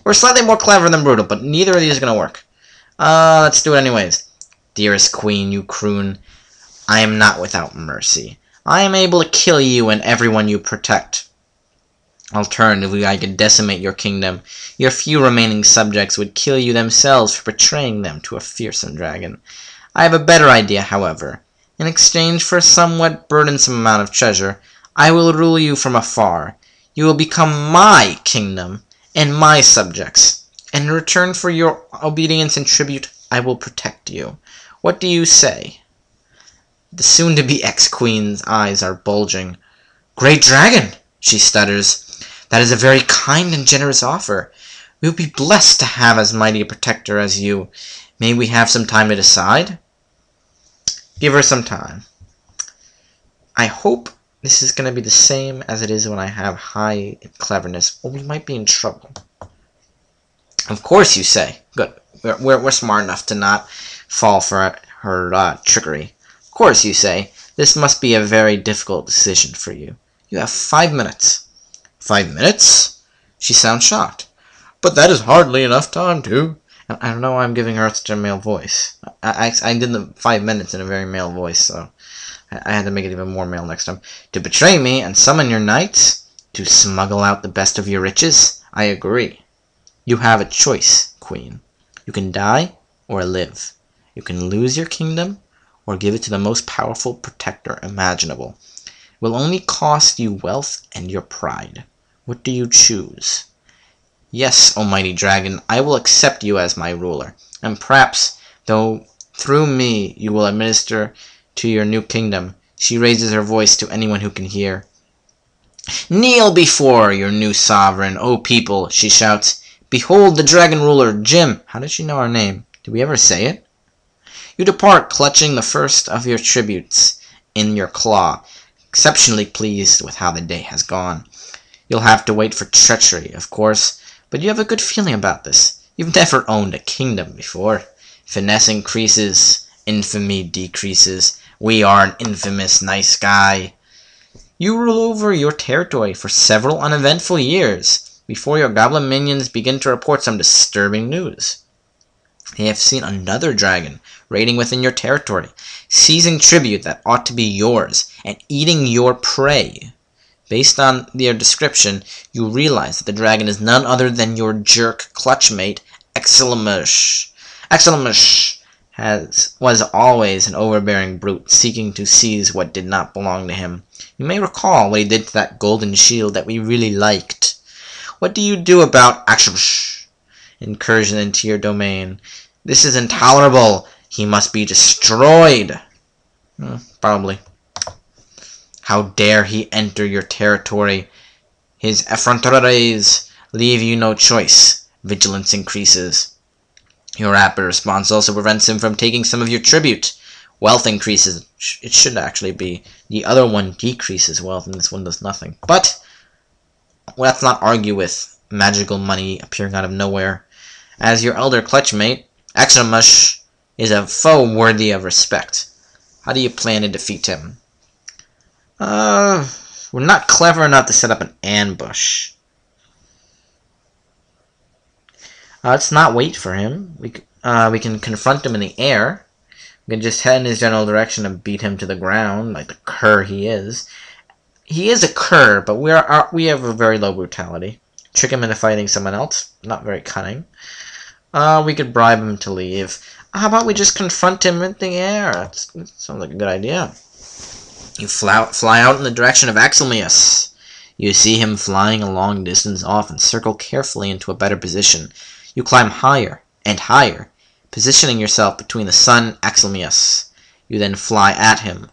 We're slightly more clever than brutal, but neither of these are gonna work. Let's do it anyways. Dearest queen, you croon, I am not without mercy. I am able to kill you and everyone you protect. Alternatively, I could decimate your kingdom. Your few remaining subjects would kill you themselves for betraying them to a fearsome dragon. I have a better idea, however. In exchange for a somewhat burdensome amount of treasure, I will rule you from afar. You will become my kingdom and my subjects. And in return for your obedience and tribute, I will protect you. What do you say? The soon-to-be ex-queen's eyes are bulging. Great dragon, she stutters. That is a very kind and generous offer. We will be blessed to have as mighty a protector as you. May we have some time to decide? Give her some time. I hope this is going to be the same as it is when I have high cleverness, or we might be in trouble. Of course, you say. Good. We're smart enough to not fall for her trickery. Of course, you say. This must be a very difficult decision for you. You have 5 minutes. 5 minutes? She sounds shocked. But that is hardly enough time, too. And I don't know why I'm giving her such a male voice. I did the 5 minutes in a very male voice, so I had to make it even more male next time. To betray me and summon your knights? To smuggle out the best of your riches? I agree. You have a choice, queen. You can die or live. You can lose your kingdom or give it to the most powerful protector imaginable. It will only cost you wealth and your pride. What do you choose? Yes, almighty dragon, I will accept you as my ruler, and perhaps, though through me you will administer to your new kingdom. She raises her voice to anyone who can hear. Kneel before your new sovereign, O people, she shouts. Behold the dragon ruler, Jim. How did she know our name? Did we ever say it? You depart, clutching the first of your tributes in your claw, exceptionally pleased with how the day has gone. You'll have to wait for treachery, of course, but you have a good feeling about this. You've never owned a kingdom before. Finesse increases, infamy decreases. We are an infamous nice guy. You rule over your territory for several uneventful years before your goblin minions begin to report some disturbing news. They have seen another dragon raiding within your territory, seizing tribute that ought to be yours, and eating your prey. Based on their description, you realize that the dragon is none other than your jerk clutchmate, Exilmush. Exilmush was always an overbearing brute, seeking to seize what did not belong to him. You may recall what he did to that golden shield that we really liked. What do you do about Exilmush? Incursion into your domain. This is intolerable. He must be destroyed. Probably. How dare he enter your territory? His effronteries leave you no choice. Vigilance increases. Your rapid response also prevents him from taking some of your tribute. Wealth increases. It should actually be. The other one decreases wealth, and this one does nothing. But let's not argue with magical money appearing out of nowhere. As your elder clutchmate, Exilmush is a foe worthy of respect. How do you plan to defeat him? We're not clever enough to set up an ambush. Let's not wait for him. We can confront him in the air. We can just head in his general direction and beat him to the ground, like the cur he is. He is a cur, but we have a very low brutality. Trick him into fighting someone else. Not very cunning. We could bribe him to leave. How about we just confront him in the air? That sounds like a good idea. You fly out in the direction of Exilmush. You see him flying a long distance off and circle carefully into a better position. You climb higher and higher, positioning yourself between the sun and Exilmush. You then fly at him.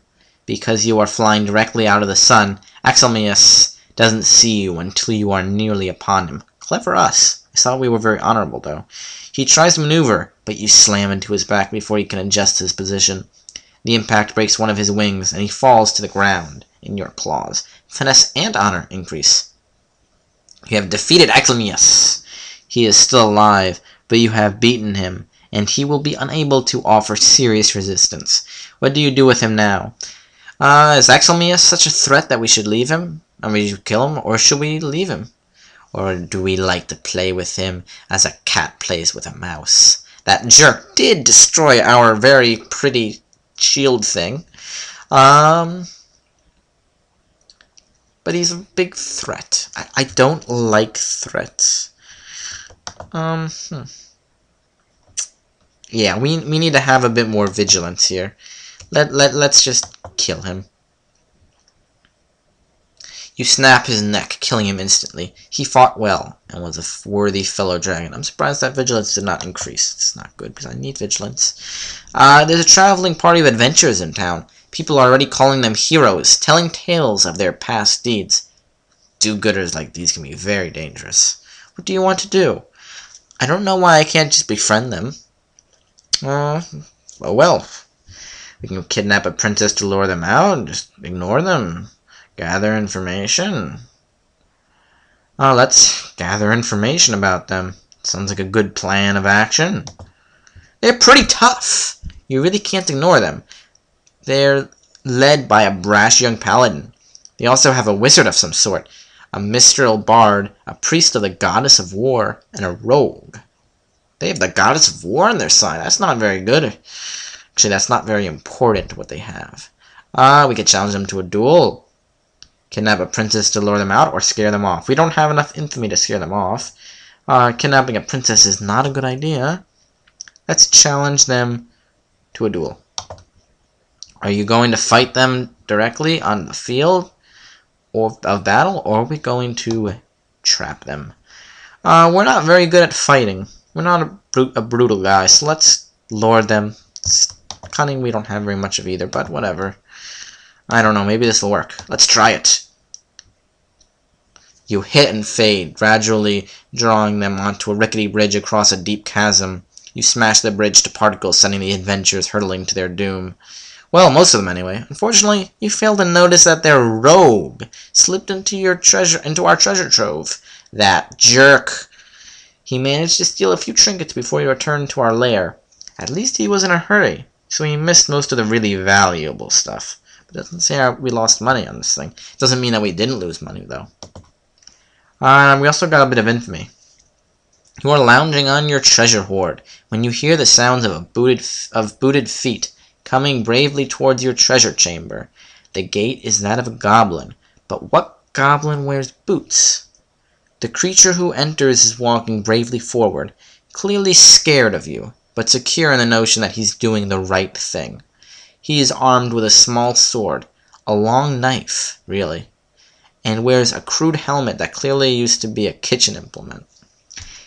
Because you are flying directly out of the sun, Exilmush doesn't see you until you are nearly upon him. Clever us. I thought we were very honorable, though. He tries to maneuver, but you slam into his back before he can adjust his position. The impact breaks one of his wings, and he falls to the ground in your claws. Finesse and honor increase. You have defeated Exilmush. He is still alive, but you have beaten him, and he will be unable to offer serious resistance. What do you do with him now? Is Exilmush such a threat that we should leave him? I mean, kill him, or should we leave him? Or do we like to play with him as a cat plays with a mouse? That jerk did destroy our very pretty shield thing. But he's a big threat. I don't like threats. Yeah, we need to have a bit more vigilance here. Let's just kill him. You snap his neck, killing him instantly. He fought well, and was a worthy fellow dragon. I'm surprised that vigilance did not increase. It's not good, because I need vigilance. There's a traveling party of adventurers in town. People are already calling them heroes, telling tales of their past deeds. Do-gooders like these can be very dangerous. What do you want to do? I don't know why I can't just befriend them. Well, we can kidnap a princess to lure them out, and just ignore them. Gather information. Oh, let's gather information about them. Sounds like a good plan of action. They're pretty tough. You really can't ignore them. They're led by a brash young paladin. They also have a wizard of some sort, a minstrel bard, a priest of the goddess of war, and a rogue. They have the goddess of war on their side. That's not very good. Actually, that's not very important what they have. We could challenge them to a duel. Kidnap a princess to lure them out, or scare them off. We don't have enough infamy to scare them off. Kidnapping a princess is not a good idea. Let's challenge them to a duel. Are you going to fight them directly on the field of battle, or are we going to trap them? We're not very good at fighting. We're not a brutal guy, so let's lure them. Cunning we don't have very much of either, but whatever. I don't know, maybe this will work. Let's try it. You hit and fade, gradually drawing them onto a rickety bridge across a deep chasm. You smash the bridge to particles, sending the adventurers hurtling to their doom. Well, most of them anyway. Unfortunately, you fail to notice that their rogue slipped into our treasure trove. That jerk. He managed to steal a few trinkets before he returned to our lair. At least he was in a hurry, so he missed most of the really valuable stuff. But it doesn't say we lost money on this thing. It doesn't mean that we didn't lose money, though. We also got a bit of infamy. You are lounging on your treasure hoard when you hear the sounds of booted feet coming bravely towards your treasure chamber. The gate is that of a goblin, but what goblin wears boots? The creature who enters is walking bravely forward, clearly scared of you, but secure in the notion that he's doing the right thing. He is armed with a small sword, a long knife, really, and wears a crude helmet that clearly used to be a kitchen implement.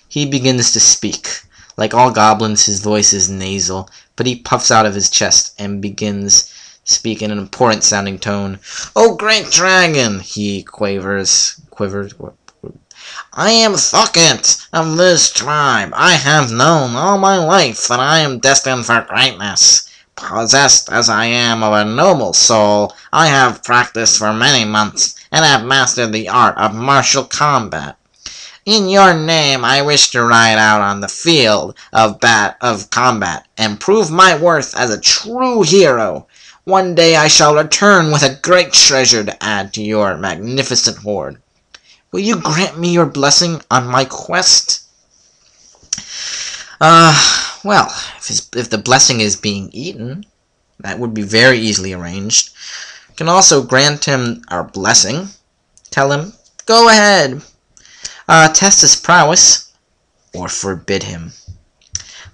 He begins to speak. Like all goblins, his voice is nasal, but he puffs out of his chest and begins speak in an important-sounding tone. "Oh, great dragon," he quivers. "I am Thuckett of this tribe. I have known all my life that I am destined for greatness. Possessed as I am of a noble soul, I have practiced for many months and have mastered the art of martial combat. In your name, I wish to ride out on the field of combat and prove my worth as a true hero. One day I shall return with a great treasure to add to your magnificent hoard. Will you grant me your blessing on my quest?" Well, if the blessing is being eaten, that would be very easily arranged. You can also grant him our blessing. Tell him, "Go ahead. Test his prowess, or forbid him."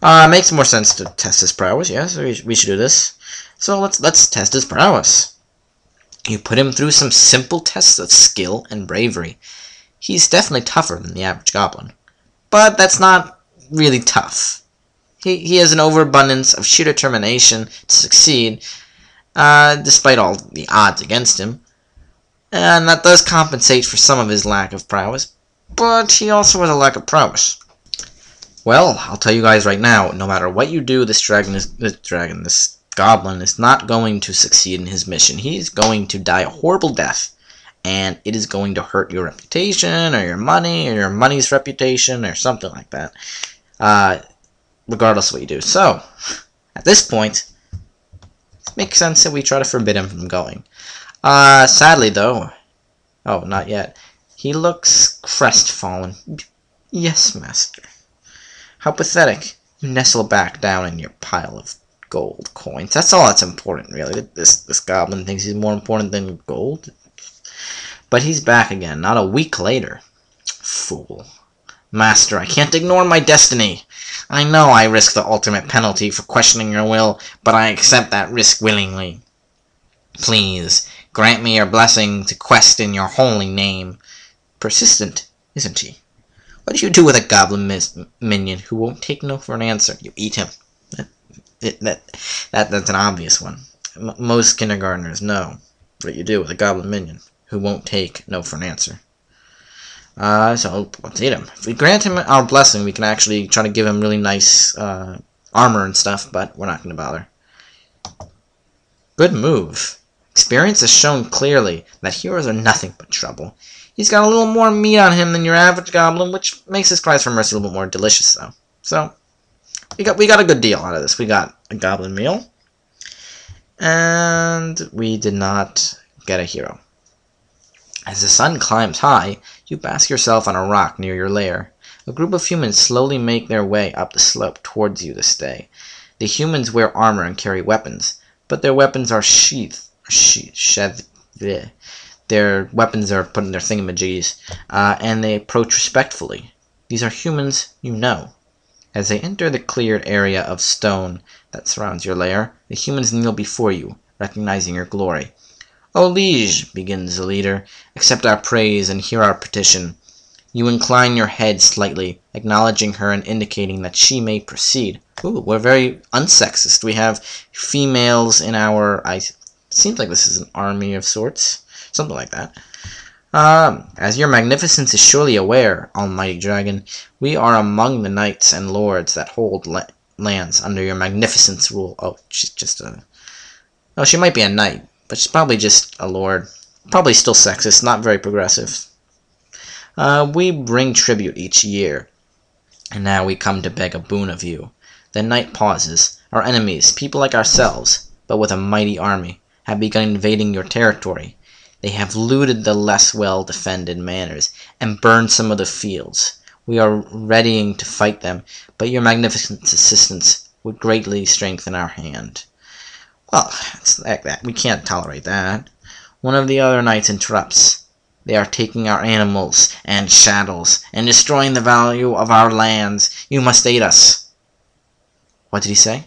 Makes more sense to test his prowess, yes, we should do this. So let's test his prowess. You put him through some simple tests of skill and bravery. He's definitely tougher than the average goblin. But that's not really tough. He has an overabundance of sheer determination to succeed, despite all the odds against him. And that does compensate for some of his lack of prowess, but he also has a lack of prowess. Well, I'll tell you guys right now, no matter what you do, this goblin is not going to succeed in his mission. He's going to die a horrible death, and it is going to hurt your reputation, or your money, or your money's reputation, or something like that. Regardless of what you do. So, at this point, it makes sense that we try to forbid him from going. Sadly, though, oh, not yet. He looks crestfallen. Yes, master. How pathetic. You nestle back down in your pile of gold coins. That's all that's important, really. This goblin thinks he's more important than gold. But he's back again, not a week later. Fool. Master, I can't ignore my destiny. I know I risk the ultimate penalty for questioning your will, but I accept that risk willingly. Please, grant me your blessing to quest in your holy name. Persistent, isn't he? What do you do with a goblin minion who won't take no for an answer? You eat him. That's an obvious one. Most kindergartners know what you do with a goblin minion who won't take no for an answer. So let's eat him. If we grant him our blessing, we can actually try to give him really nice armor and stuff, but we're not going to bother. Good move. Experience has shown clearly that heroes are nothing but trouble. He's got a little more meat on him than your average goblin, which makes his cries for mercy a little bit more delicious, though. So we got a good deal out of this. We got a goblin meal, and we did not get a hero. As the sun climbs high, you bask yourself on a rock near your lair. A group of humans slowly make their way up the slope towards you this day. The humans wear armor and carry weapons, but their weapons are their weapons are put in their thingamajigs, and they approach respectfully. These are humans you know. As they enter the cleared area of stone that surrounds your lair, the humans kneel before you, recognizing your glory. "O liege," begins the leader, "accept our praise and hear our petition." You incline your head slightly, acknowledging her and indicating that she may proceed. Ooh, we're very unsexist. We have females in our... seems like this is an army of sorts. Something like that. As your magnificence is surely aware, almighty dragon, we are among the knights and lords that hold lands under your magnificence rule. Oh, she's just a... Oh, she might be a knight, but she's probably just a lord. Probably still sexist, not very progressive. We bring tribute each year, and now we come to beg a boon of you. The knight pauses. Our enemies, people like ourselves, but with a mighty army, have begun invading your territory. They have looted the less well-defended manors, and burned some of the fields. We are readying to fight them, but your magnificent assistance would greatly strengthen our hand. Well, it's like that. We can't tolerate that. One of the other knights interrupts. They are taking our animals and chattels, and destroying the value of our lands. You must aid us. What did he say?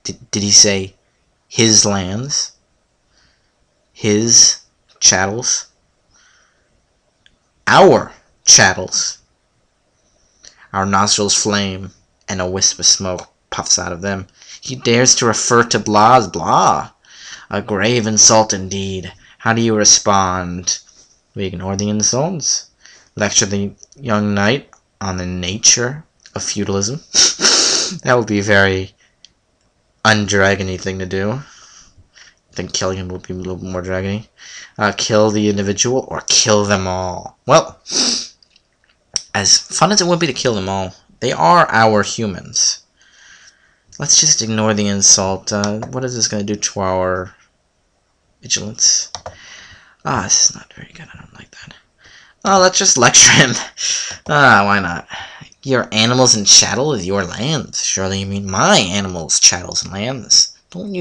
Did he say his lands? His chattels? Our chattels. Our nostrils flame, and a wisp of smoke puffs out of them. He dares to refer to blah's blah. A grave insult indeed. How do you respond? We ignore the insults. Lecture the young knight on the nature of feudalism. That would be a very undragony thing to do. I think killing him would be a little more dragony. Kill the individual or kill them all. Well, as fun as it would be to kill them all, they are our humans. Let's just ignore the insult. What is this going to do to our vigilance? This is not very good. I don't like that. Let's just lecture him. Why not? Your animals and chattel is your lands. Surely you mean my animals, chattels, and lands. Don't you